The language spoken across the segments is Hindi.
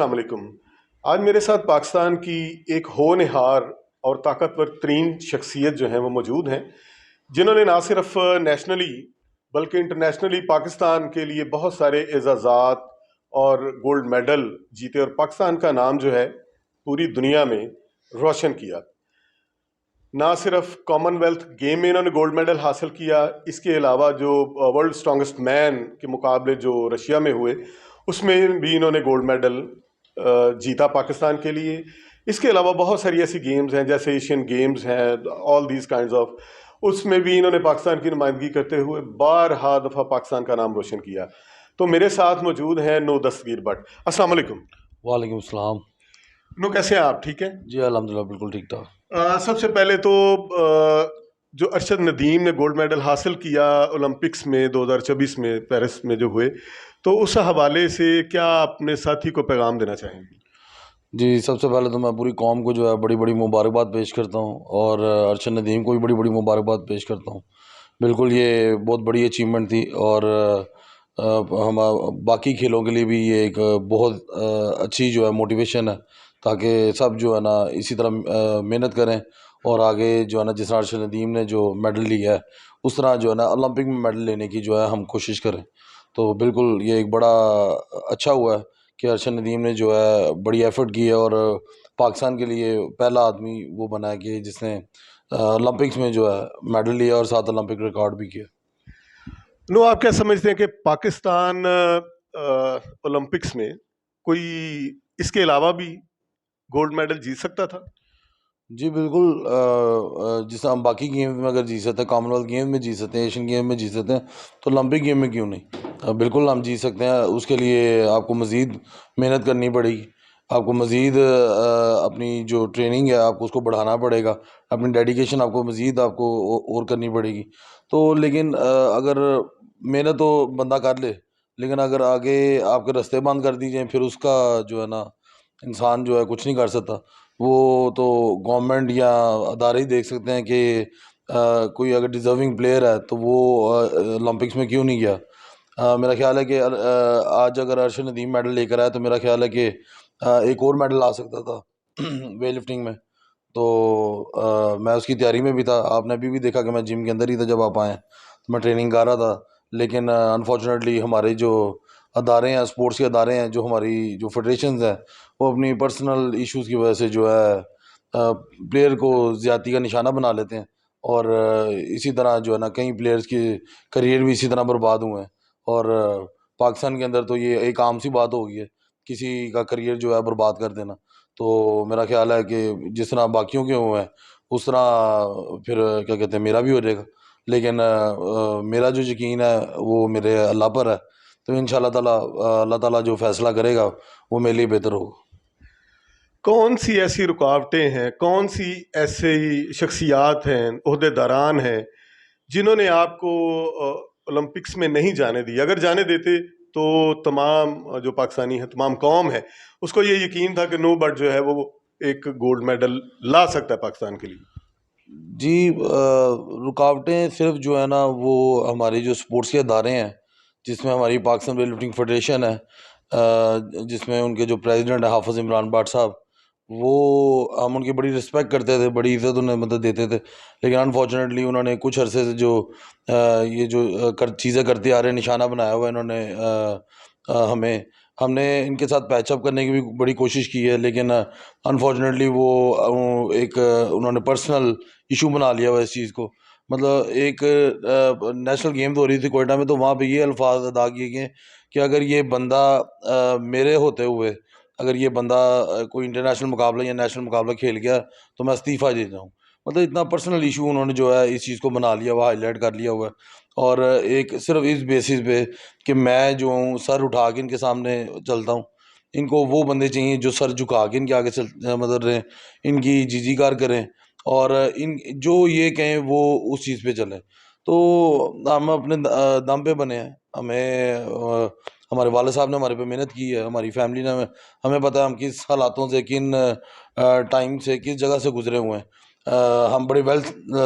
अस्सलाम वालेकुम। आज मेरे साथ पाकिस्तान की एक होनहार और ताकतवर तरीन शख्सियत जो है वो मौजूद हैं, जिन्होंने ना सिर्फ नेशनली बल्कि इंटरनेशनली पाकिस्तान के लिए बहुत सारे एजाज़ात और गोल्ड मेडल जीते और पाकिस्तान का नाम जो है पूरी दुनिया में रोशन किया। ना सिर्फ कॉमनवेल्थ गेम में इन्होंने गोल्ड मेडल हासिल किया, इसके अलावा जो वर्ल्ड स्ट्रॉन्गेस्ट मैन के मुकाबले जो रशिया में हुए उसमें भी इन्होंने गोल्ड मेडल जीता पाकिस्तान के लिए। इसके अलावा बहुत सारी ऐसी गेम्स हैं जैसे एशियन गेम्स हैं, ऑल दीज काइंड्स ऑफ, उसमें भी इन्होंने पाकिस्तान की नुमाइंदगी करते हुए बारहा दफ़ा पाकिस्तान का नाम रोशन किया। तो मेरे साथ मौजूद हैं नो दस्तगीर भट्ट। अस्सलाम वालेकुम। वालेकुम सलाम। नो, कैसे हैं आप? ठीक है जी अल्हम्दुलिल्लाह, बिल्कुल ठीक ठाक। सबसे पहले तो जो अरशद नदीम ने गोल्ड मेडल हासिल किया ओलंपिक्स में 2024 में पेरिस में जो हुए, तो उस हवाले से क्या अपने साथी को पैगाम देना चाहेंगे? जी, सबसे पहले तो मैं पूरी कौम को जो है बड़ी बड़ी मुबारकबाद पेश करता हूँ और अरशद नदीम को भी बड़ी बड़ी मुबारकबाद पेश करता हूँ। बिल्कुल ये बहुत बड़ी अचीवमेंट थी और हम बाकी खेलों के लिए भी ये एक बहुत अच्छी जो है मोटिवेशन है, ताकि सब जो है ना इसी तरह मेहनत करें और आगे जो है ना जिस तरह अरशद नदीम ने जो मेडल लिया है उस तरह जो है ना ओलंपिक में मेडल लेने की जो है हम कोशिश करें। तो बिल्कुल ये एक बड़ा अच्छा हुआ है कि अरशद नदीम ने जो है बड़ी एफर्ट की है और पाकिस्तान के लिए पहला आदमी वो बना है कि जिसने ओलंपिक्स में जो है मेडल लिया और साथ ओलंपिक रिकॉर्ड भी किया। नो, आप क्या समझते हैं कि पाकिस्तान ओलंपिक्स में कोई इसके अलावा भी गोल्ड मेडल जीत सकता था? जी बिल्कुल, जिस हम बाकी गेम में अगर जीत सकते हैं, कॉमनवेल्थ गेम में जीत सकते हैं, एशियन गेम में जीत सकते हैं, तो ओलंपिक गेम में क्यों नहीं? बिल्कुल हम जीत सकते हैं। उसके लिए आपको मज़ीद मेहनत करनी पड़ेगी, आपको मज़ीद अपनी जो ट्रेनिंग है आपको उसको बढ़ाना पड़ेगा, अपनी डेडिकेशन आपको मज़ीद आपको और करनी पड़ेगी। तो लेकिन अगर मेहनत तो बंदा कर ले, लेकिन अगर आगे आपके रास्ते बंद कर दी जाएँ फिर उसका जो है ना इंसान जो है कुछ नहीं कर सकता। वो तो गवर्नमेंट या अदारे ही देख सकते हैं कि कोई अगर डिज़र्विंग प्लेयर है तो वो ओलंपिक्स में क्यों नहीं गया। मेरा ख्याल है कि आज अगर अरशद नदीम मेडल लेकर आया तो मेरा ख्याल है कि एक और मेडल आ सकता था वेट लिफ्टिंग में। तो मैं उसकी तैयारी में भी था। आपने अभी भी देखा कि मैं जिम के अंदर ही था जब आप आए, तो मैं ट्रेनिंग कर रहा था। लेकिन अनफॉर्चुनेटली हमारे जो अदारे हैं, स्पोर्ट्स के अदारे हैं, जो हमारी जो फेडरेशंस हैं, वो अपनी पर्सनल इश्यूज़ की वजह से जो है प्लेयर को ज़्यादती का निशाना बना लेते हैं और इसी तरह जो है ना कई प्लेयर्स के करियर भी इसी तरह बर्बाद हुए हैं। और पाकिस्तान के अंदर तो ये एक आम सी बात हो गई है किसी का करियर जो है बर्बाद कर देना। तो मेरा ख्याल है कि जिस तरह बाकियों के हुए हैं उस तरह फिर क्या कहते हैं मेरा भी हो जाएगा। लेकिन मेरा जो यकीन है वो मेरे अल्लाह पर है। तो इंशाल्लाह ताला अल्लाह ताला जो फैसला करेगा वो मेरे लिए बेहतर होगा। कौन सी ऐसी रुकावटें हैं, कौन सी ऐसी शख्सियात हैं, ओहदेदारान हैं जिन्होंने आपको ओलंपिक्स में नहीं जाने दिया? अगर जाने देते तो तमाम जो पाकिस्तानी है, तमाम कौम है, उसको ये यकीन था कि नो बट जो है वो एक गोल्ड मेडल ला सकता है पाकिस्तान के लिए। जी, रुकावटें सिर्फ जो है ना वो हमारे जो स्पोर्ट्स के अदारे हैं, जिसमें हमारी पाकिस्तान वेट लिफ्टिंग फेडरेशन है, जिसमें उनके जो प्रेसिडेंट है हाफिज़ इमरान भट्ट साहब, वो हम उनकी बड़ी रिस्पेक्ट करते थे, बड़ी इज़्ज़त उन्हें मतलब देते थे। लेकिन अनफॉर्चुनेटली उन्होंने कुछ अरसे से जो ये जो चीज़ें करते आ रहे हैं, निशाना बनाया हुआ है इन्होंने हमें। हमने इनके साथ पैचअप करने की भी बड़ी कोशिश की है, लेकिन अनफॉर्चुनेटली वो एक उन्होंने पर्सनल इशू बना लिया हुआ इस चीज़ को। मतलब एक नेशनल गेम्स हो रही थी कोयटा में, तो वहाँ पे ये अल्फाज अदा किए गए कि अगर ये बंदा मेरे होते हुए अगर ये बंदा कोई इंटरनेशनल मुकाबला या नेशनल मुकाबला खेल गया तो मैं इस्तीफ़ा दे जाऊँ। मतलब इतना पर्सनल इशू उन्होंने जो है इस चीज़ को बना लिया हुआ, हाईलाइट कर लिया हुआ है। और एक सिर्फ इस बेसिस पे कि मैं जो हूँ सर उठा के इनके सामने चलता हूँ। इनको वो बंदे चाहिए जो सर झुका के इनके आगे चल मतलब रहें, इनकी जी-जी-कार करें और इन जो ये कहें वो उस चीज़ पे चलें। तो हम अपने दम पे बने हैं। हमें हमारे वालिद साहब ने हमारे पे मेहनत की है, हमारी फैमिली ने हमें पता है हम किस हालातों से, किन टाइम से, किस जगह से गुज़रे हुए हैं। हम बड़े वेल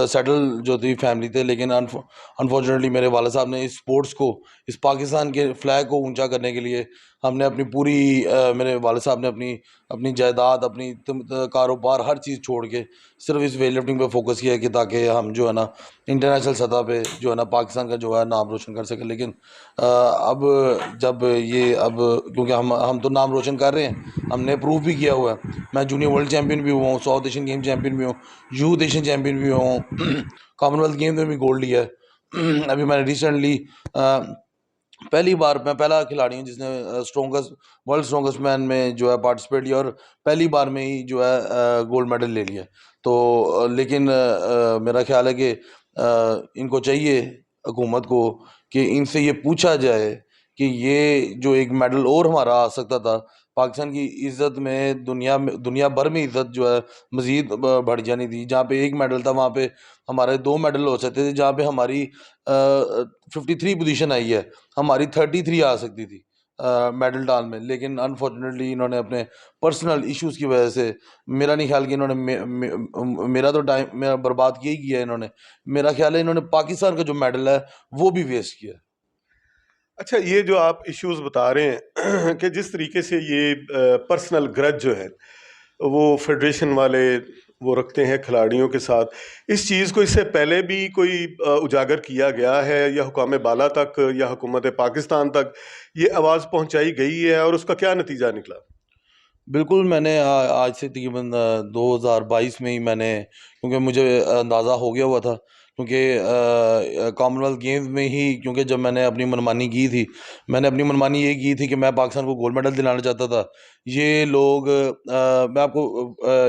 सेटल जो थी फैमिली थे, लेकिन अनफॉर्चुनेटली मेरे वाले साहब ने इस स्पोर्ट्स को, इस पाकिस्तान के फ्लैग को ऊंचा करने के लिए हमने अपनी पूरी मेरे वाले साहब ने अपनी अपनी जायदाद, अपनी कारोबार, हर चीज़ छोड़ के सिर्फ इस वेट लिफ्टिंग पे फोकस किया कि ताकि हम जो है ना इंटरनेशनल सतह पे जो है ना पाकिस्तान का जो है नाम रोशन कर सके। लेकिन अब जब ये अब क्योंकि हम तो नाम रोशन कर रहे हैं, हमने प्रूव भी किया हुआ है। मैं जूनियर वर्ल्ड चैंपियन भी हुआ हूँ, साउथ एशियन गेम चैंपियन भी हूँ, यूथ एशियन चैंपियन भी हुआ हूँ, कॉमनवेल्थ गेम में भी गोल्ड लिया है। अभी मैंने रिसेंटली पहली बार, मैं पहला खिलाड़ी हूँ जिसने स्ट्रॉन्गेस्ट वर्ल्ड स्ट्रॉन्गेस्ट मैन में जो है पार्टिसिपेट किया, और पहली बार में ही जो है गोल्ड मेडल ले लिया। तो लेकिन मेरा ख्याल है कि इनको चाहिए, हुकूमत को, कि इनसे ये पूछा जाए कि ये जो एक मेडल और हमारा आ सकता था, पाकिस्तान की इज्जत में दुनिया भर में इज्जत जो है मजीद बढ़ जानी थी। जहाँ पे एक मेडल था वहाँ पे हमारे 2 मेडल हो सकते थे। जहाँ पे हमारी 53 पोजीशन आई है, हमारी 33 आ सकती थी मेडल डाल में। लेकिन अनफॉर्चुनेटली इन्होंने अपने पर्सनल इश्यूज की वजह से, मेरा नहीं ख्याल कि इन्होंने मेरा तो टाइम मेरा बर्बाद किया ही किया है इन्होंने। मेरा ख्याल है इन्होंने पाकिस्तान का जो मेडल है वो भी वेस्ट किया है। अच्छा, ये जो आप इश्यूज बता रहे हैं कि जिस तरीके से ये पर्सनल ग्रज जो है वो फेडरेशन वाले वो रखते हैं खिलाड़ियों के साथ, इस चीज़ को इससे पहले भी कोई उजागर किया गया है या हुकाम बाला तक या हुकूमत पाकिस्तान तक ये आवाज़ पहुंचाई गई है, और उसका क्या नतीजा निकला? बिल्कुल, मैंने आज से तकरीबन 2022 में ही मैंने, क्योंकि मुझे अंदाज़ा हो गया हुआ था, क्योंकि कॉमनवेल्थ गेम्स में ही, क्योंकि जब मैंने अपनी मनमानी की थी, मैंने अपनी मनमानी ये की थी कि मैं पाकिस्तान को गोल्ड मेडल दिलाना चाहता था। ये लोग मैं आपको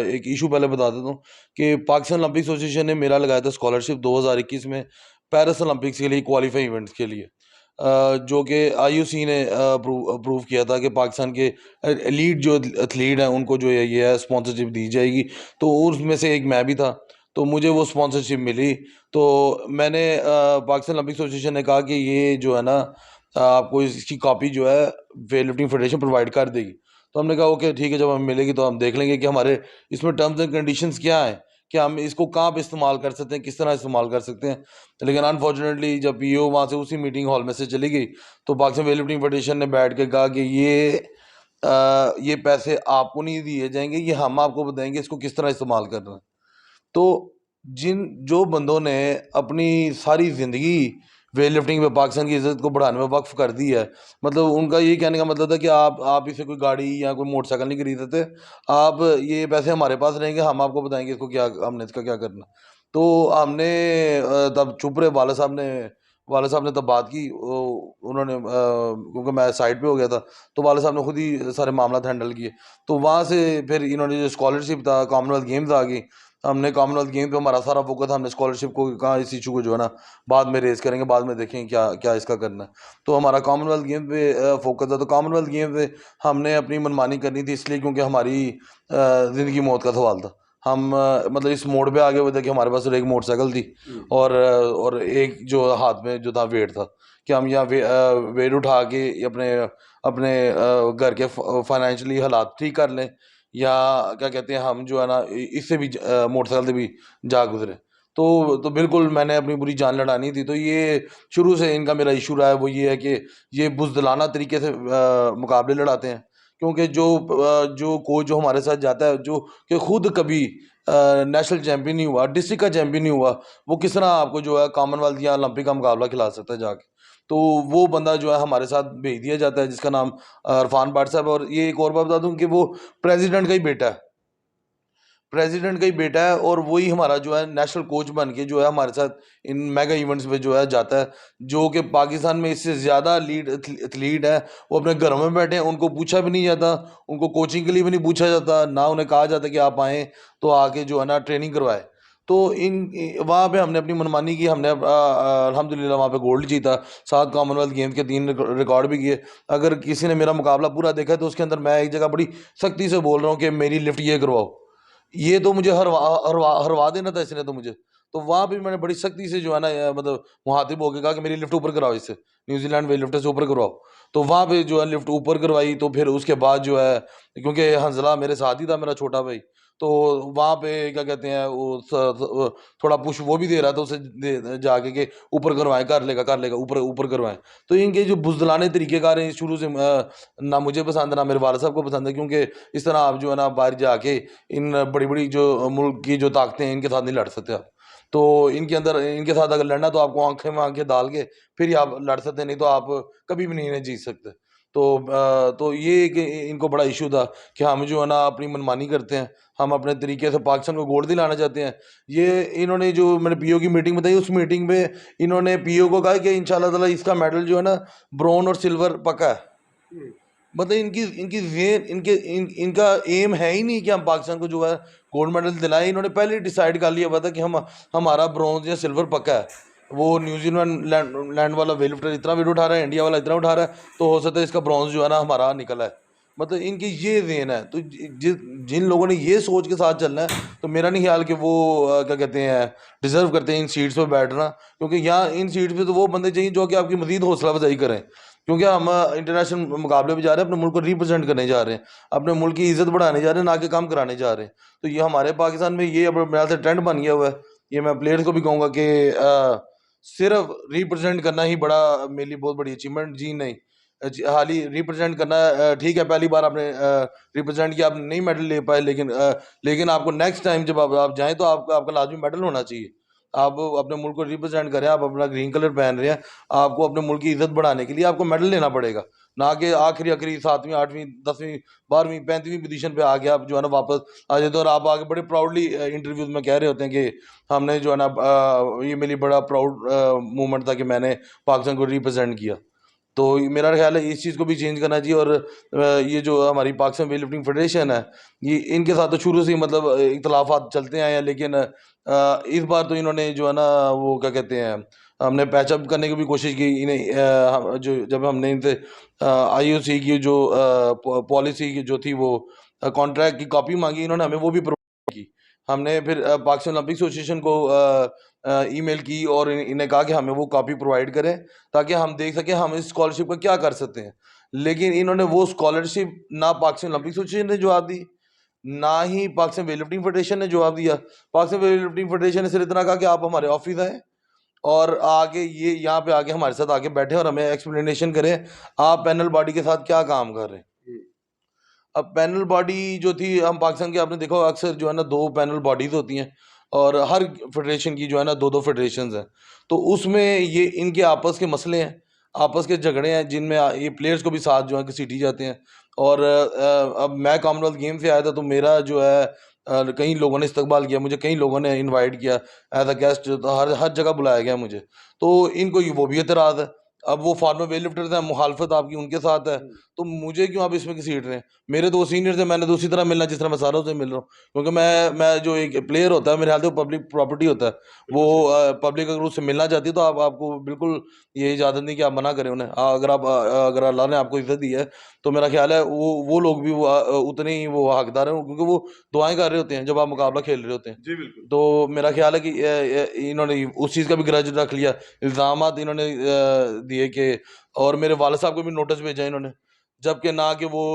एक इशू पहले बता देता हूँ कि पाकिस्तान ओलंपिक एसोसिएशन ने मेरा लगाया था स्कॉलरशिप 2021 में पेरिस ओलंपिक्स के लिए, क्वालिफाई इवेंट्स के लिए, जो कि आईओसी ने अप्रूव किया था कि पाकिस्तान के एलीट जो एथलीट हैं उनको जो है ये है स्पॉन्सरशिप दी जाएगी। तो उसमें से एक मैं भी था, तो मुझे वो स्पॉन्सरशिप मिली। तो मैंने पाकिस्तान ओलंपिक एसोसिएशन ने कहा कि ये जो है ना आपको इसकी कॉपी जो है वेट लिफ्टिंग फेडरेशन प्रोवाइड कर देगी। तो हमने कहा ओके ठीक है, जब हमें मिलेगी तो हम देख लेंगे कि हमारे इसमें टर्म्स एंड कंडीशंस क्या हैं, कि हम इसको कहाँ पे इस्तेमाल कर सकते हैं, किस तरह इस्तेमाल कर सकते हैं। लेकिन अनफॉर्चुनेटली जब पीओ वहाँ से उसी मीटिंग हॉल में से चली गई, तो पाकिस्तान वेट लिफ्टिंग फेडरेशन ने बैठ के कहा कि ये पैसे आपको नहीं दिए जाएंगे, ये हम आपको बताएंगे इसको किस तरह इस्तेमाल करना है। तो जिन जो बंदों ने अपनी सारी ज़िंदगी वेट लिफ्टिंग में पाकिस्तान की इज़्ज़त को बढ़ाने में वक्फ कर दी है, मतलब उनका ये कहने का मतलब था कि आप इसे कोई गाड़ी या कोई मोटरसाइकिल नहीं खरीद सकते, आप ये पैसे हमारे पास रहेंगे, हम आपको बताएंगे इसको क्या, हमने इसका क्या करना। तो हमने तब चुप रहे। वाले साहब ने तब बात की, उन्होंने क्योंकि मैं साइड पे हो गया था, तो वाले साहब ने खुद ही सारे मामला हैंडल किए। तो वहाँ से फिर इन्होंने जो स्कॉलरशिप था, कॉमनवेल्थ गेम्स आ गई। हमने कॉमनवेल्थ गेम पे हमारा सारा फोकस, हमने स्कॉलरशिप को कहा इस इशू को जो है ना बाद में रेज करेंगे, बाद में देखेंगे क्या क्या इसका करना है। तो हमारा कॉमनवेल्थ गेम पे फोकस था। तो कॉमनवेल्थ गेम पे हमने अपनी मनमानी करनी थी, इसलिए क्योंकि हमारी ज़िंदगी मौत का सवाल था। हम मतलब इस मोड़ पे आगे हुए थे कि हमारे पास सिर्फ एक मोटरसाइकिल थी और एक जो हाथ में जो था वेट था, कि हम यहाँ वेट उठा के अपने अपने घर के फाइनेंशियली हालात ठीक कर लें, या क्या कहते हैं हम जो है ना इससे भी मोटरसाइकिल से भी जा गुजरे। तो बिल्कुल मैंने अपनी पूरी जान लड़ानी थी। तो ये शुरू से इनका मेरा इशू रहा है, वो ये है कि ये बुज़दिलाना तरीके से मुकाबले लड़ाते हैं। क्योंकि जो कोच जो हमारे साथ जाता है, जो कि खुद कभी नेशनल चैंपियन नहीं हुआ, डिस्ट्रिक्ट का चैंपियन नहीं हुआ, वो किस तरह आपको जो है कॉमनवेल्थ या ओलंपिक का मुकाबला खिला सकता है जाके। तो वो बंदा जो है हमारे साथ भेज दिया जाता है, जिसका नाम इरफान भट्ट साहब है। और ये एक और बात बता दूं कि वो प्रेसिडेंट का ही बेटा है, प्रेसिडेंट का ही बेटा है, और वही हमारा जो है नेशनल कोच बन के जो है हमारे साथ इन मेगा इवेंट्स पे जो है जाता है। जो कि पाकिस्तान में इससे ज़्यादा लीड एथलीट है, वो अपने घरों में बैठे हैं, उनको पूछा भी नहीं जाता, उनको कोचिंग के लिए भी नहीं पूछा जाता, ना उन्हें कहा जाता कि आप आएँ तो आके जो है ना ट्रेनिंग करवाए। तो वहाँ पे हमने अपनी मनमानी की, हमने अल्हम्दुलिल्लाह वहाँ पे गोल्ड जीता, 7 कॉमनवेल्थ गेम्स के 3 रिकॉर्ड भी किए। अगर किसी ने मेरा मुकाबला पूरा देखा है तो उसके अंदर मैं एक जगह बड़ी सख्ती से बोल रहा हूँ कि मेरी लिफ्ट ये करवाओ, ये तो मुझे हरवा देना था इसने तो मुझे। तो वहाँ पे मैंने बड़ी सख्ती से जो है ना मतलब मुहातिब होके कहा कि मेरी लिफ्ट ऊपर कराओ, इससे न्यूजीलैंड वेट लिफ्टर से ऊपर करवाओ। तो वहाँ पे जो है लिफ्ट ऊपर करवाई। तो फिर उसके बाद जो है, क्योंकि हंजला मेरे साथ ही था, मेरा छोटा भाई, तो वहाँ पे क्या कहते हैं वो थोड़ा पुश वो भी दे रहा था उसे जाके के ऊपर करवाएं, कर लेगा, ऊपर ऊपर करवाएं। तो इनके जो बुजदिलाने तरीकेकार हैं शुरू से ना मुझे पसंद है ना मेरे वाले साहब को पसंद है, क्योंकि इस तरह आप जो है ना बाहर जाके इन बड़ी बड़ी जो मुल्क की जो ताकतें हैं इनके साथ नहीं लड़ सकते आप। तो इनके अंदर इनके साथ अगर लड़ना तो आपको आंखें में आंखें डाल के फिर ही आप लड़ सकते हैं, नहीं तो आप कभी भी नहीं इन्हें जीत सकते। तो ये एक इनको बड़ा इशू था कि हम जो है ना अपनी मनमानी करते हैं, हम अपने तरीके से पाकिस्तान को गोल्ड दिलाना चाहते हैं। ये इन्होंने जो मैंने पीओ की मीटिंग बताई उस मीटिंग में इन्होंने पीओ को कहा कि इंशाल्लाह ताला इसका मेडल जो है ना ब्रोंज और सिल्वर पक्का है। मतलब इनकी इनकी इनका एम है ही नहीं कि हम पाकिस्तान को जो है गोल्ड मेडल दिलाएं। इन्होंने पहले ही डिसाइड कर लिया हुआ था कि हम हमारा ब्रॉन्ज या सिल्वर पक्का है। वो न्यूजीलैंड लैंड वाला वेट लिफ्टर इतना वेट उठा रहा है, इंडिया वाला इतना उठा रहा है, तो हो सकता है इसका ब्रॉन्ज जो है ना हमारा निकला है। मतलब इनकी ये देन है। तो जिन लोगों ने ये सोच के साथ चलना है तो मेरा नहीं ख्याल कि वो क्या कहते हैं डिजर्व करते हैं इन सीट्स पे बैठना, क्योंकि यहाँ इन सीट्स पे तो वो बंदे चाहिए जो कि आपकी मजीद हौसला अफजाई करें। क्योंकि हम इंटरनेशनल मुकाबले भी जा रहे हैं, अपने मुल्क को रिप्रेजेंट करने जा रहे हैं, अपने मुल्क की इज्जत बढ़ाने जा रहे हैं, ना कि काम कराने जा रहे हैं। तो ये हमारे पाकिस्तान में ये अब मेरा से ट्रेंड बन गया हुआ है। ये मैं प्लेयर्स को भी कहूँगा कि सिर्फ रिप्रेजेंट करना ही बड़ा मेरे लिए बहुत बड़ी अचीवमेंट जी नहीं। हाल ही रिप्रेजेंट करना ठीक है, पहली बार आपने रिप्रेजेंट किया, आप नहीं मेडल ले पाए, लेकिन आपको नेक्स्ट टाइम जब आप जाएं तो आपका लाजमी मेडल होना चाहिए। आप अपने मुल्क को रिप्रेजेंट करें, आप अपना ग्रीन कलर पहन रहे हैं, आपको अपने मुल्क की इज्जत बढ़ाने के लिए आपको मेडल लेना पड़ेगा, ना कि आखिरी आखिरी 7वीं 8वीं 10वीं 12वीं 35वीं पोजीशन पे आके आप जो है ना वापस आ जाते हो और आप आगे बड़े प्राउडली इंटरव्यूज में कह रहे होते हैं कि हमने जो है ना ये मेरी बड़ा प्राउड मोमेंट था कि मैंने पाकिस्तान को रिप्रेजेंट किया। तो मेरा ख्याल है इस चीज़ को भी चेंज करना चाहिए। और ये जो हमारी पाकिस्तान वेट लिफ्टिंग फेडरेशन है, ये इनके साथ तो शुरू से ही मतलब इख्तलाफात चलते आए हैं, लेकिन इस बार तो इन्होंने जो है ना वो क्या कहते हैं हमने पैचअप करने की भी कोशिश की इन्हें जो जब हमने इनसे आईओसी की जो पॉलिसी की जो थी वो कॉन्ट्रैक्ट की कॉपी मांगी, इन्होंने हमें वो भी प्रोवाइड की। हमने फिर पाकिस्तान ओलंपिक एसोसिएशन को ईमेल की और इन्हें कहा कि हमें वो कॉपी प्रोवाइड करें ताकि हम देख सकें हम इस स्कॉलरशिप का क्या कर सकते हैं। लेकिन इन्होंने वो स्कॉलरशिप ना पाकिस्तान ओलंपिक एसोसिएशन ने जवाब दी, ना ही पाकिस्तान वेट लिफ्टिंग फेडरेशन ने जवाब दिया। पाकिस्तान वेट लिफ्टिंग फेडरेशन ने सिर्फ इतना कहा कि आप हमारे ऑफिस आए और आगे ये यहाँ पे आके हमारे साथ आके बैठे और हमें एक्सप्लेनेशन करें आप पैनल बॉडी के साथ क्या काम कर रहे हैं। अब पैनल बॉडी जो थी हम पाकिस्तान के आपने देखा होगा अक्सर जो है ना 2 पैनल बॉडीज होती हैं और हर फेडरेशन की जो है ना 2-2 फेडरेशंस हैं। तो उसमें ये इनके आपस के मसले हैं, आपस के झगड़े हैं जिनमें ये प्लेयर्स को भी साथ जो है घसीटी जाते हैं। और अब मैं कॉमनवेल्थ गेम से आया था तो मेरा जो है कई लोगों ने इस्तकबाल किया, मुझे कई लोगों ने इनवाइट किया एज अ गेस्ट, तो हर हर जगह बुलाया गया मुझे। तो इनको वो भी एतराज़ है। अब वो फॉर्मर वेट लिफ्टर्स हैं, मुखालफत आपकी उनके साथ है, तो मुझे क्यों आप इसमें घसीट रहे हैं? मेरे तो वो सीनियर्स हैं, मैंने तो उसी तरह मिलना जिस तरह मैं सारों से मिल रहा हूँ। क्योंकि मैं जो एक प्लेयर होता है मेरे ख्याल से वो पब्लिक प्रॉपर्टी होता है। वो पब्लिक अगर उससे मिलना चाहती है तो आप आपको बिल्कुल ये इजाज़त नहीं कि आप मना करें उन्हें। अगर अल्लाह ने आपको इज़्ज़त दी है तो मेरा ख्याल है वो लोग भी उतने ही वो हकदार हैं, क्योंकि वो दुआएँ कर रहे होते हैं जब आप मुकाबला खेल रहे होते हैं। जी बिल्कुल। तो मेरा ख्याल है कि इन्होंने उस चीज़ का भी ग्रज रख लिया, इल्ज़ामात इन्होंने दिए कि और मेरे वालिद साहब को भी नोटिस भेजा इन्होंने, जबकि ना कि वो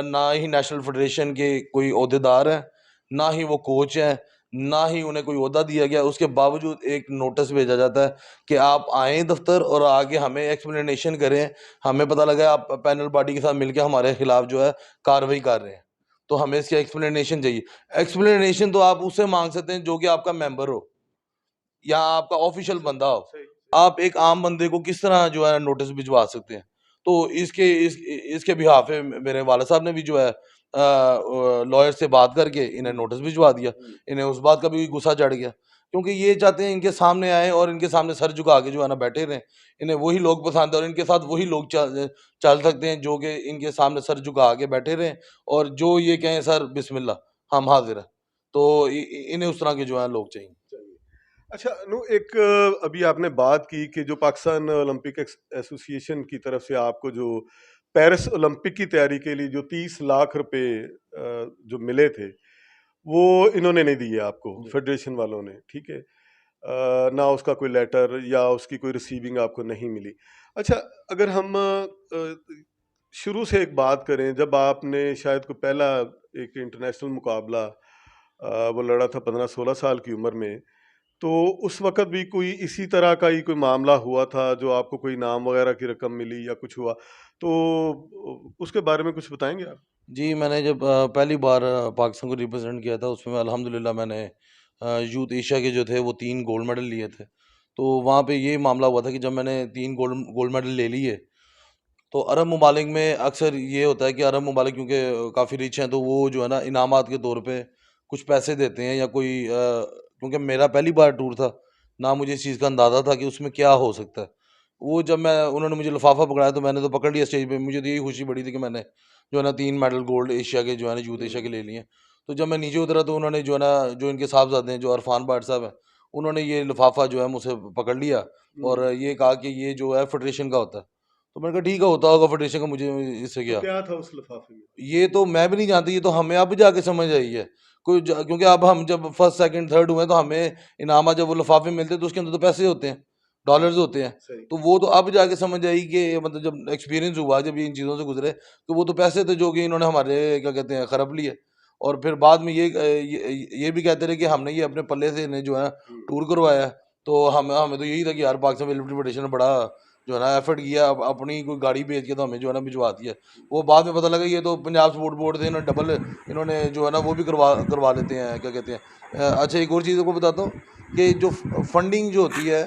ना ही नेशनल फेडरेशन के कोई ओहदेदार हैं, ना ही वो कोच हैं, ना ही उन्हें कोई ओहदा दिया गया। उसके बावजूद एक नोटिस भेजा जाता है कि आप आएँ दफ्तर और आके हमें एक्सप्लेनेशन करें। हमें पता लगा है आप पैनल बॉडी के साथ मिलके हमारे खिलाफ जो है कार्रवाई कर रहे हैं, तो हमें इसकी एक्सप्लेनेशन चाहिए। एक्सप्लेनेशन तो आप उससे माँग सकते हैं जो कि आपका मेंबर हो या आपका ऑफिशियल बंदा हो। सही। आप एक आम बंदे को किस तरह जो है नोटिस भिजवा सकते हैं? तो इसके बिहाफ़ पे मेरे वालिद साहब ने भी जो है लॉयर से बात करके इन्हें नोटिस भिजवा दिया। इन्हें उस बात का भी गुस्सा चढ़ गया, क्योंकि ये चाहते हैं इनके सामने आएँ और इनके सामने सर झुका के जो है ना बैठे रहें। इन्हें वही लोग पसंद है और इनके साथ वही लोग चल सकते हैं जो कि इनके सामने सर झुका के बैठे रहें और जो ये कहें सर बिस्मिल्लाह हम हाज़िर हैं। तो इन्हें उस तरह के जो है लोग चाहिए। चलिए। अच्छा नु एक अभी आपने बात की कि जो पाकिस्तान ओलंपिक एसोसिएशन की तरफ से आपको जो पेरिस ओलंपिक की तैयारी के लिए जो 30 लाख रुपए जो मिले थे वो इन्होंने नहीं दिए आपको, जी। फेडरेशन वालों ने, ठीक है। ना उसका कोई लेटर या उसकी कोई रिसीविंग आपको नहीं मिली। अच्छा, अगर हम शुरू से एक बात करें, जब आपने शायद कोई पहला एक इंटरनेशनल मुकाबला वो लड़ा था 15-16 साल की उम्र में। तो उस वक़्त भी कोई इसी तरह का ही कोई मामला हुआ था जो आपको कोई इनाम वग़ैरह की रकम मिली या कुछ हुआ? तो उसके बारे में कुछ बताएँगे आप? जी, मैंने जब पहली बार पाकिस्तान को रिप्रेज़ेंट किया था, उसमें अल्हम्दुलिल्लाह मैंने यूथ एशिया के जो थे वो 3 गोल्ड मेडल लिए थे। तो वहाँ पे ये मामला हुआ था कि जब मैंने 3 गोल्ड गोल्ड मेडल ले लिए, तो अरब ममालिक में अक्सर ये होता है कि अरब ममालिक क्योंकि काफ़ी रिच हैं, तो वो जो है ना इनामात के तौर पे कुछ पैसे देते हैं या कोई क्योंकि मेरा पहली बार टूर था, ना मुझे इस चीज़ का अंदाज़ा था कि उसमें क्या हो सकता है। वो जब मैं उन्होंने मुझे लिफ़ाफ़ा पकड़ाया तो मैंने तो पकड़ लिया स्टेज पे, मुझे तो यही खुशी बड़ी थी कि मैंने जो है ना 3 मेडल गोल्ड एशिया के जो है ना यूथ एशिया के ले लिए हैं। तो जब मैं नीचे उतरा तो उन्होंने जो है ना जो इनके साहबज़ादे हैं, जो अरफ़ान भट्ट साहब हैं, उन्होंने ये लिफ़ाफ़ा जो है मुझसे पकड़ लिया और हुँ। ये कहा कि ये जो है फ़ेडरेशन का होता है। तो मैंने कहा ठीक है होता होगा फेडरेशन का, मुझे इससे तो क्या। क्या था उस लिफ़ाफ़े में? ये तो मैं भी नहीं जानती, ये तो हमें अब जाके समझ आई है। क्योंकि अब हम जब फर्स्ट सेकंड थर्ड हुए तो हमें इनाम जब वो लिफाफे मिलते हैं तो उसके अंदर तो पैसे होते हैं, हाँ, डॉलर्स होते हैं। सही। तो वो तो अब जाके समझ आई कि मतलब जब एक्सपीरियंस हुआ, जब ये इन चीज़ों से गुजरे, तो वो तो पैसे थे जो कि इन्होंने हमारे क्या कहते हैं खरप लिए। और फिर बाद में ये भी कहते रहे कि हमने ये अपने पल्ले से इन्हें जो है हुँ। टूर करवाया है। तो हमें तो यही था कि यार पाकिस्तान वेलफेयर फेडरेशन ने बड़ा जो है ना एफर्ट किया, अपनी कोई गाड़ी भेज के तो हमें जो है ना भिजवा दिया। वो बाद में पता लगा ये तो पंजाब स्पोर्ट बोर्ड से इन्होंने डबल इन्होंने जो है ना वो भी करवा करवा लेते हैं, क्या कहते हैं। अच्छा एक और चीज़ को बताता हूँ कि जो फंडिंग जो होती है,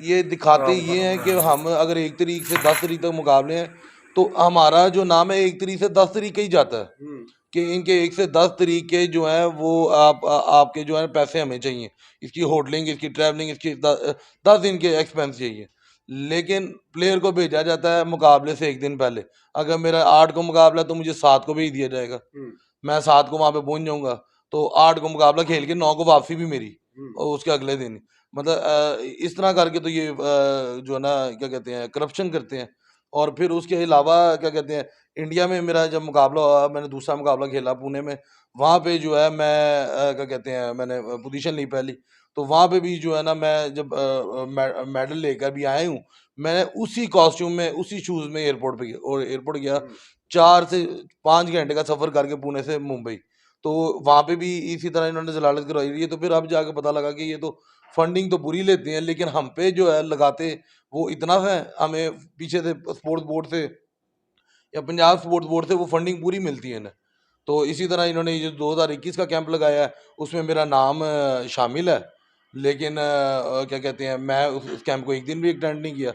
ये दिखाते ये हैं कि हम अगर 1 तारीख से 10 तारीख तक मुकाबले हैं, तो हमारा जो नाम है 1 तारीख से 10 तारीख का ही जाता है हुँ। कि इनके 1 से 10 तारीख के जो हैं वो आपके जो है पैसे हमें चाहिए। इसकी होटलिंग, इसकी ट्रैवलिंग, इसकी 10 दिन के एक्सपेंस चाहिए। लेकिन प्लेयर को भेजा जाता है मुकाबले से 1 दिन पहले। अगर मेरा 8 को मुकाबला है तो मुझे 7 को भेज दिया जाएगा। हुँ। मैं 7 को वहाँ पे पहुँच जाऊँगा, तो 8 को मुकाबला खेल के 9 को वापसी भी मेरी हुँ। और उसके अगले दिन ही। मतलब इस तरह करके तो ये जो है ना क्या कहते हैं करप्शन करते हैं। और फिर उसके अलावा क्या कहते हैं, इंडिया में मेरा जब मुकाबला हुआ, मैंने दूसरा मुकाबला खेला पुणे में, वहाँ पे जो है मैं क्या कहते हैं मैंने पोजीशन ली पहली। तो वहाँ पे भी जो है ना मैं जब मेडल लेकर भी आया हूँ, मैं उसी कॉस्ट्यूम में, उसी शूज़ में एयरपोर्ट पे गया और एयरपोर्ट गया हुँ। 4 से 5 घंटे का सफ़र करके पुणे से मुंबई। तो वहाँ पे भी इसी तरह इन्होंने ज़लालत करवाई। ये तो फिर अब जाके पता लगा कि ये तो फंडिंग तो पूरी लेते हैं, लेकिन हम पे जो है लगाते वो इतना है, हमें पीछे से स्पोर्ट्स बोर्ड से या पंजाब स्पोर्ट्स बोर्ड से वो फंडिंग पूरी मिलती है इन्हें। तो इसी तरह इन्होंने ये जो 2021 का कैंप लगाया है, उसमें मेरा नाम शामिल है। लेकिन क्या कहते हैं मैं उस कैंप को 1 दिन भी अटेंड नहीं किया।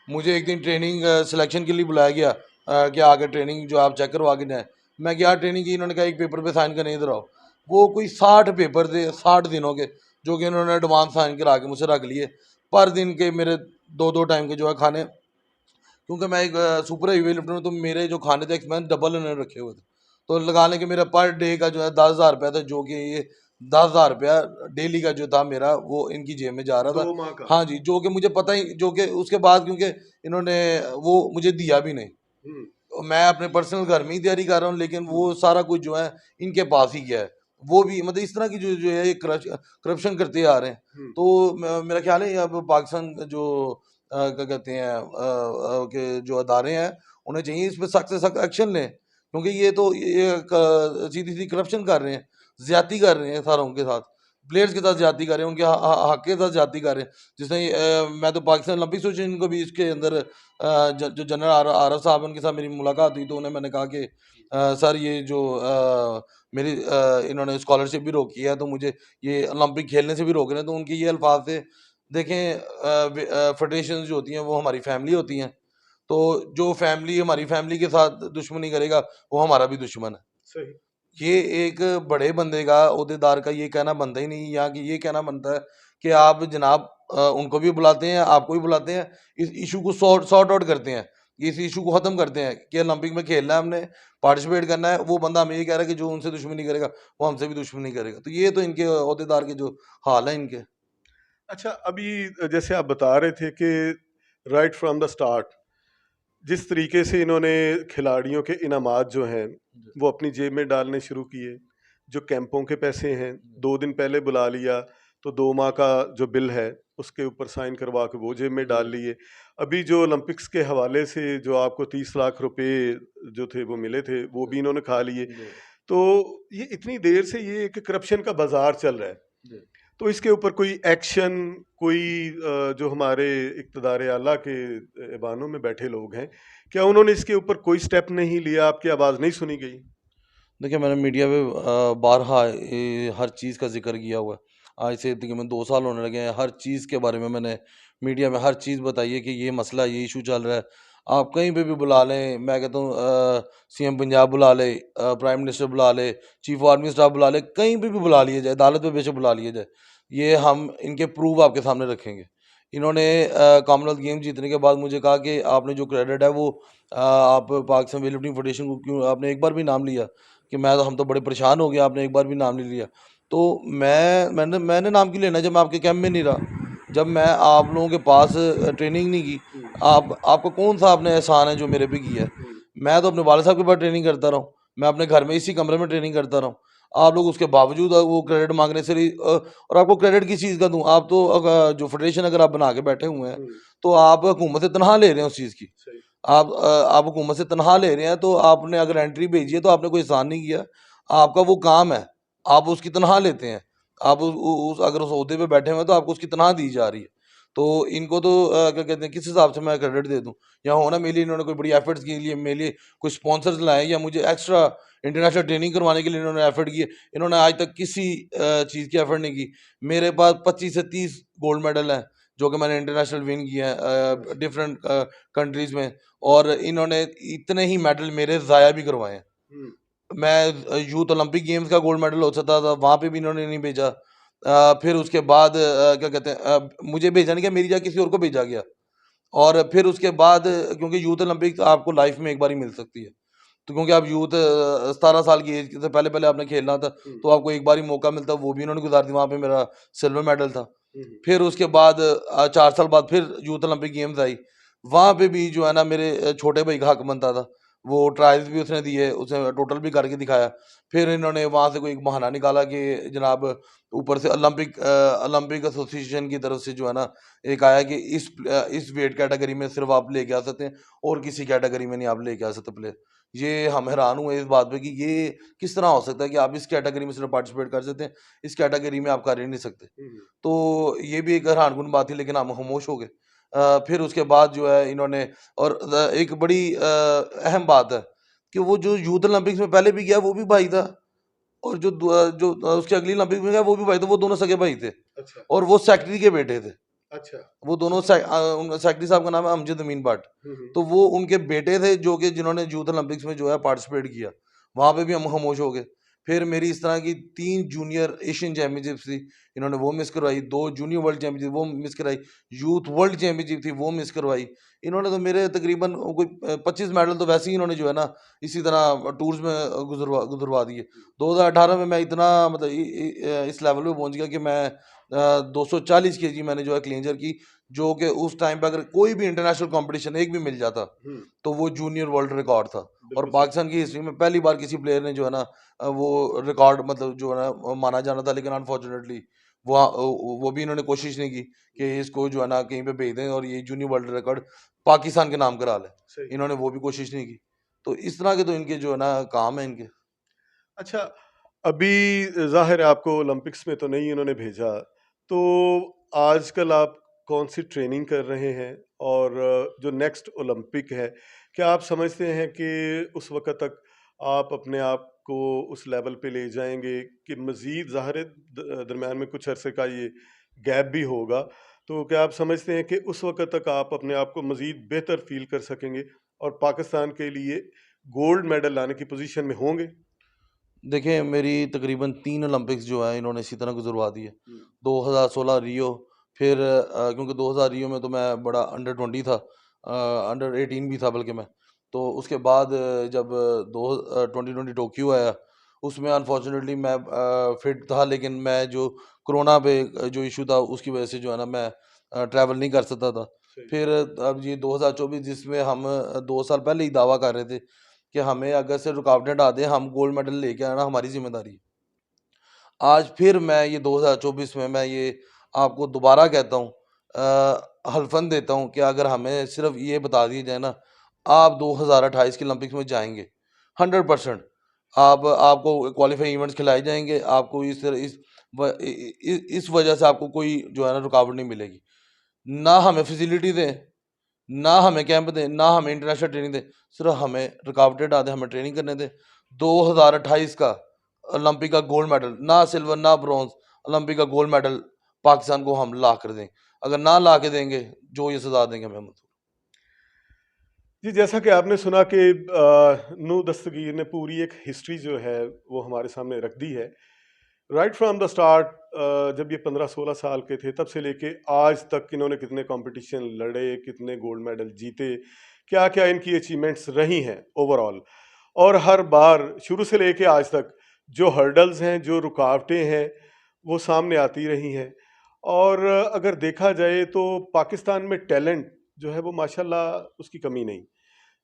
मुझे 1 दिन ट्रेनिंग सिलेक्शन के लिए बुलाया गया कि आगे ट्रेनिंग जो आप चेक करवा के जाएँ। मैं गया ट्रेनिंग की, इन्होंने कहा एक पेपर पे साइन करने इधर आओ। वो कोई 60 पेपर थे 60 दिनों के, जो कि इन्होंने एडवांस साइन करा के मुझसे रख लिए। पर दिन के मेरे 2-2 टाइम के जो है खाने, क्योंकि मैं एक सुपर हेवी लिफ्टर हूँ, तो मेरे जो खाने थे एक्सपेंस डबल उन्होंने रखे हुए थे। तो लगा लें कि मेरा पर डे का जो है 10,000 रुपया था, जो कि ये 10,000 रुपया डेली का जो था मेरा वो इनकी जेब में जा रहा 2 था। माह का। हाँ जी, जो कि मुझे पता ही, जो कि उसके बाद क्योंकि इन्होंने वो मुझे दिया भी नहीं। हुँ। मैं अपने पर्सनल घर में ही तैयारी कर रहा हूँ, लेकिन हुँ। वो सारा कुछ जो है इनके पास ही गया है। वो भी मतलब इस तरह की जो है ये करप्शन करते आ रहे हैं। हुँ। तो मेरा ख्याल है अब पाकिस्तान का जो क्या कहते हैं के जो अदारे हैं, उन्हें चाहिए इस पे सख्त से सख्त एक्शन लें, क्योंकि ये तो ये सीधी-सीधी करप्शन कर रहे हैं, ज़्यादती कर रहे हैं सारों के साथ। प्लेयर्स के साथ ज़्यादती कर रहे हैं, उनके हक के साथ ज़्यादती कर रहे हैं। जिसने मैं तो पाकिस्तान ओलंपिक एसोसिएशन को भी इसके अंदर जो जनरल आरव साहब उनके साथ मेरी मुलाकात हुई, तो उन्हें मैंने कहा कि सर ये जो मेरी इन्होंने स्कॉलरशिप भी रोकी है, तो मुझे ये ओलंपिक खेलने से भी रोक रहे हैं। तो उनके ये अल्फाज थे, देखें फेडरेशन जो होती हैं वो हमारी फैमिली होती हैं, तो जो फैमिली हमारी फैमिली के साथ दुश्मनी करेगा वो हमारा भी दुश्मन है। सही। ये एक बड़े बंदे का, ओहदेदार का ये कहना बनता ही नहीं, यहाँ की ये कहना बनता है कि आप जनाब उनको भी बुलाते हैं, आपको भी बुलाते हैं, इस इशू को सॉर्ट सॉर्ट आउट करते हैं, इस इशू को ख़त्म करते हैं कि ओलंपिक में खेलना है हमने, पार्टिसिपेट करना है। वो बंदा हमें ये कह रहा है कि जो उनसे दुश्मनी करेगा, वो हमसे भी दुश्मनी करेगा। तो ये तो इनके ओहदेदार के जो हाल है इनके। अच्छा, अभी जैसे आप बता रहे थे कि राइट फ्रॉम द स्टार्ट जिस तरीके से इन्होंने खिलाड़ियों के इनामात जो हैं वो अपनी जेब में डालने शुरू किए, जो कैंपों के पैसे हैं 2 दिन पहले बुला लिया तो 2 माह का जो बिल है उसके ऊपर साइन करवा के वो जेब में डाल लिए। अभी जो ओलंपिक्स के हवाले से जो आपको 30 लाख रुपए जो थे वो मिले थे वो भी इन्होंने खा लिए। तो ये इतनी देर से ये एक करप्शन का बाजार चल रहा है, जी। तो इसके ऊपर कोई एक्शन, कोई जो हमारे इक़्तिदार आला के ऐवानों में बैठे लोग हैं, क्या उन्होंने इसके ऊपर कोई स्टेप नहीं लिया? आपकी आवाज़ नहीं सुनी गई? देखिए, मैंने मीडिया पे बारहा हर चीज़ का ज़िक्र किया हुआ है। आज से तकरीबन 2 साल होने लगे हैं, हर चीज़ के बारे में मैंने मीडिया में हर चीज़ बताई है कि ये मसला, ये इशू चल रहा है। आप कहीं पे भी बुला लें, मैं कहता हूँ सीएम पंजाब बुला लें, प्राइम मिनिस्टर बुला लें, चीफ ऑफ आर्मी स्टाफ बुला लें, कहीं पे भी बुला लिया जाए, अदालत में बेशक बुला लिया जाए। ये हम इनके प्रूफ आपके सामने रखेंगे। इन्होंने कॉमनवेल्थ गेम जीतने के बाद मुझे कहा कि आपने जो क्रेडिट है वो आप पाकिस्तान वेट लिफ्टिंग फेडरेशन को क्यों आपने एक बार भी नाम लिया? कि हम तो बड़े परेशान हो गए, आपने एक बार भी नाम नहीं लिया। तो मैंने नाम क्यों लेना है जब मैं आपके कैंप में नहीं रहा? जब मैं आप लोगों के पास ट्रेनिंग नहीं की, हुँ, आपको कौन-सा आपने एहसान है जो मेरे पे किया है? हुँ, मैं तो अपने वालिद साहब के पास ट्रेनिंग करता रहा हूँ, मैं अपने घर में इसी कमरे में ट्रेनिंग करता रहा हूँ। आप लोग उसके बावजूद वो क्रेडिट माँगने से और आपको क्रेडिट किस चीज़ का दूँ? आप तो जो फेडरेशन अगर आप बना के बैठे हुए हैं, हुँ, तो आप हुकूमत से तनख़्वाह ले रहे हैं उस चीज़ की। सही। आप हुकूमत से तनख़्वाह ले रहे हैं, तो आपने अगर एंट्री भेजी है तो आपने कोई एहसान नहीं किया। आपका वो काम है, आप उसकी तनख़्वाह लेते हैं। आप उस अगर उस ओहदे पे बैठे हुए हैं तो आपको उसकी तनख़्वाह दी जा रही है। तो इनको तो क्या कहते हैं, किस हिसाब से मैं क्रेडिट दे दूँ? या हो ना मेरे लिए इन्होंने कोई बड़ी एफर्ट्स के लिए मेरे लिए कोई स्पॉन्सर्स लाए या मुझे एक्स्ट्रा इंटरनेशनल ट्रेनिंग करवाने के लिए इन्होंने एफर्ट किए। इन्होंने आज तक किसी चीज़ की एफर्ट नहीं की। मेरे पास 25 से 30 गोल्ड मेडल हैं, जो कि मैंने इंटरनेशनल विन किए हैं डिफरेंट कंट्रीज़ में, और इन्होंने इतने ही मेडल मेरे ज़ाया भी करवाए हैं। हुँ, मैं यूथ ओलंपिक गेम्स का गोल्ड मेडल हो सकता था, वहाँ पे भी इन्होंने नहीं भेजा। फिर उसके बाद क्या कहते हैं, मुझे भेजा नहीं गया, मेरी जगह किसी और को भेजा गया। और फिर उसके बाद क्योंकि यूथ ओलंपिक आपको लाइफ में एक बार ही मिल सकती है। तो क्योंकि आप यूथ 17 साल की एज से पहले-पहले आपने खेलना था, हुँ, तो आपको एक बार ही मौका मिलता, वो भी इन्होंने गुज़ार दी, वहाँ पे मेरा सिल्वर मेडल था। हुँ, हुँ, फिर उसके बाद 4 साल बाद फिर यूथ ओलंपिक गेम्स आई। वहाँ पे भी जो है ना मेरे छोटे भाई का हक बनता था। वो ट्रायल्स भी उसने दिए, उसने टोटल भी करके दिखाया। फिर इन्होंने वहाँ से कोई एक बहाना निकाला कि जनाब ऊपर से ओलंपिक एसोसिएशन की तरफ से जो है ना एक आया कि इस वेट कैटेगरी में सिर्फ़ आप लेके आ सकते हैं और किसी कैटेगरी में नहीं आप लेके आ सकते प्लेयर। ये हम हैरान हुए इस बात पे कि ये किस तरह हो सकता है कि आप इस कैटेगरी में सिर्फ़ पार्टिसिपेट कर सकते हैं, इस कैटेगरी में आप कर ही नहीं सकते। हुँ, हुँ, तो ये भी एक हैरानकुन बात थी, लेकिन हम खामोश हो गए। फिर उसके बाद जो है इन्होंने, और एक बड़ी अहम बात है कि वो जो यूथ ओलंपिक्स में पहले भी गया वो भी भाई था, और उसके अगली ओलंपिक में गया वो भी भाई था, वो दोनों सगे भाई थे, अच्छा, और वो सेक्रेटरी के बेटे थे। अच्छा। वो दोनों सेक्रेटरी साहब का नाम है अमजद अमीन भट्ट। हुँ, हुँ, तो वो उनके बेटे थे जो कि जिन्होंने यूथ ओलंपिक्स में जो है पार्टिसिपेट किया। वहाँ पे भी हम खामोश हो गए। फिर मेरी इस तरह की 3 जूनियर एशियन चैंपियनशिप्स थी, इन्होंने वो मिस करवाई, 2 जूनियर वर्ल्ड चैंपियनशिप वो मिस कराई, यूथ वर्ल्ड चैंपियनशिप थी वो मिस करवाई। इन्होंने तो मेरे तकरीबन कोई 25 मेडल तो वैसे ही इन्होंने जो है ना इसी तरह टूर्स में गुज़रवा दिए। 2018 में मैं इतना मतलब इस लेवल पे पहुँच गया कि मैं 240 केजी मैंने जो है क्लींजर की, जो कि उस टाइम पे अगर कोई भी इंटरनेशनल कंपटीशन एक भी मिल जाता, हुँ, तो वो जूनियर वर्ल्ड रिकॉर्ड था। और बिल्कुल सही। पाकिस्तान की हिस्ट्री में पहली बार किसी प्लेयर ने जो है ना वो रिकॉर्ड मतलब जो है ना माना जाना था, लेकिन अनफॉर्चुनेटली वो भी इन्होंने कोशिश नहीं की कि इसको जो है ना कहीं पे भेज दें और ये जूनियर वर्ल्ड रिकॉर्ड पाकिस्तान के नाम करा लें। सही। इन्होंने वो भी कोशिश नहीं की। तो इस तरह के तो इनके जो है ना काम है इनके। अच्छा, अभी ज़ाहिर है आपको ओलंपिक्स में तो नहीं उन्होंने भेजा, तो आजकल आप कौन-सी ट्रेनिंग कर रहे हैं? और जो नेक्स्ट ओलंपिक है, क्या आप समझते हैं कि उस वक़्त तक आप अपने आप को उस लेवल पे ले जाएँगे कि मज़ीद ज़ाहिर है दरमियान में कुछ अरसे का ये गैप भी होगा, तो क्या आप समझते हैं कि उस वक़्त तक आप अपने आप को मज़ीद बेहतर फ़ील कर सकेंगे और पाकिस्तान के लिए गोल्ड मेडल लाने की पोज़ीशन में होंगे? देखिए, मेरी तकरीबन 3 ओलंपिक्स जो हैं इन्होंने इसी तरह गुज़रवा दिए। हुँ, 2016 रियो, फिर क्योंकि 2000 रियो में तो मैं बड़ा अंडर 20 था, अंडर 18 भी था बल्कि मैं। तो उसके बाद जब 2020 टोक्यो आया, उसमें अनफॉर्चुनेटली मैं फिट था, लेकिन मैं जो कोरोना पे जो इश्यू था उसकी वजह से जो है ना मैं ट्रैवल नहीं कर सकता था। सही। फिर अब ये 2024 जिसमें हम 2 साल पहले ही दावा कर रहे थे कि हमें अगर से रुकावटें आते हैं, हम गोल्ड मेडल लेके आना हमारी ज़िम्मेदारी है। आज फिर मैं ये 2024 में मैं ये आपको दोबारा कहता हूँ, हलफ़न देता हूँ कि अगर हमें सिर्फ़ ये बता दिया जाए ना, आप 2028 के ओलंपिक्स में जाएँगे, 100%। आपको क्वालिफाइंग इवेंट्स खिलाए जाएंगे, आपको इस तरह इस वजह से आपको कोई जो है ना रुकावट नहीं मिलेगी। ना हमें फैसिलिटी दें, ना हमें कैंप दें, ना हमें इंटरनेशनल ट्रेनिंग दें, सिर्फ हमें रुकावटें डाल दें, हमें ट्रेनिंग करने दें। 2028 का ओलंपिक का गोल्ड मेडल, ना सिल्वर ना ब्रॉन्ज, ओलंपिक का गोल्ड मेडल पाकिस्तान को हम ला कर दें। अगर ना ला के देंगे, जो ये सजा देंगे हमें, जी, जैसा कि आपने सुना कि नूर दस्तगीर ने पूरी एक हिस्ट्री जो है वो हमारे सामने रख दी है। राइट फ्रॉम द स्टार्ट, जब ये 15-16 साल के थे तब से लेके आज तक इन्होंने कितने कंपटीशन लड़े, कितने गोल्ड मेडल जीते, क्या क्या इनकी अचीवमेंट्स रही हैं ओवरऑल। और हर बार शुरू से लेके आज तक जो हर्डल्स हैं, जो रुकावटें हैं, वो सामने आती रही हैं। और अगर देखा जाए तो पाकिस्तान में टैलेंट जो है वो माशाल्लाह उसकी कमी नहीं।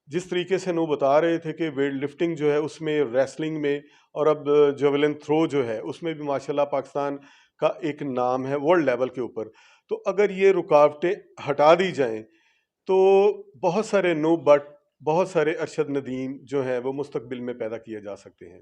जिस तरीके से नो बता रहे थे कि वेट लिफ्टिंग जो है उसमें, रेसलिंग में, और अब जेवलिन थ्रो जो है उसमें भी माशाल्लाह पाकिस्तान का एक नाम है वर्ल्ड लेवल के ऊपर। तो अगर ये रुकावटें हटा दी जाएं तो बहुत सारे नो बट, बहुत सारे अरशद नदीम जो हैं वो मुस्तकबिल में पैदा किए जा सकते हैं।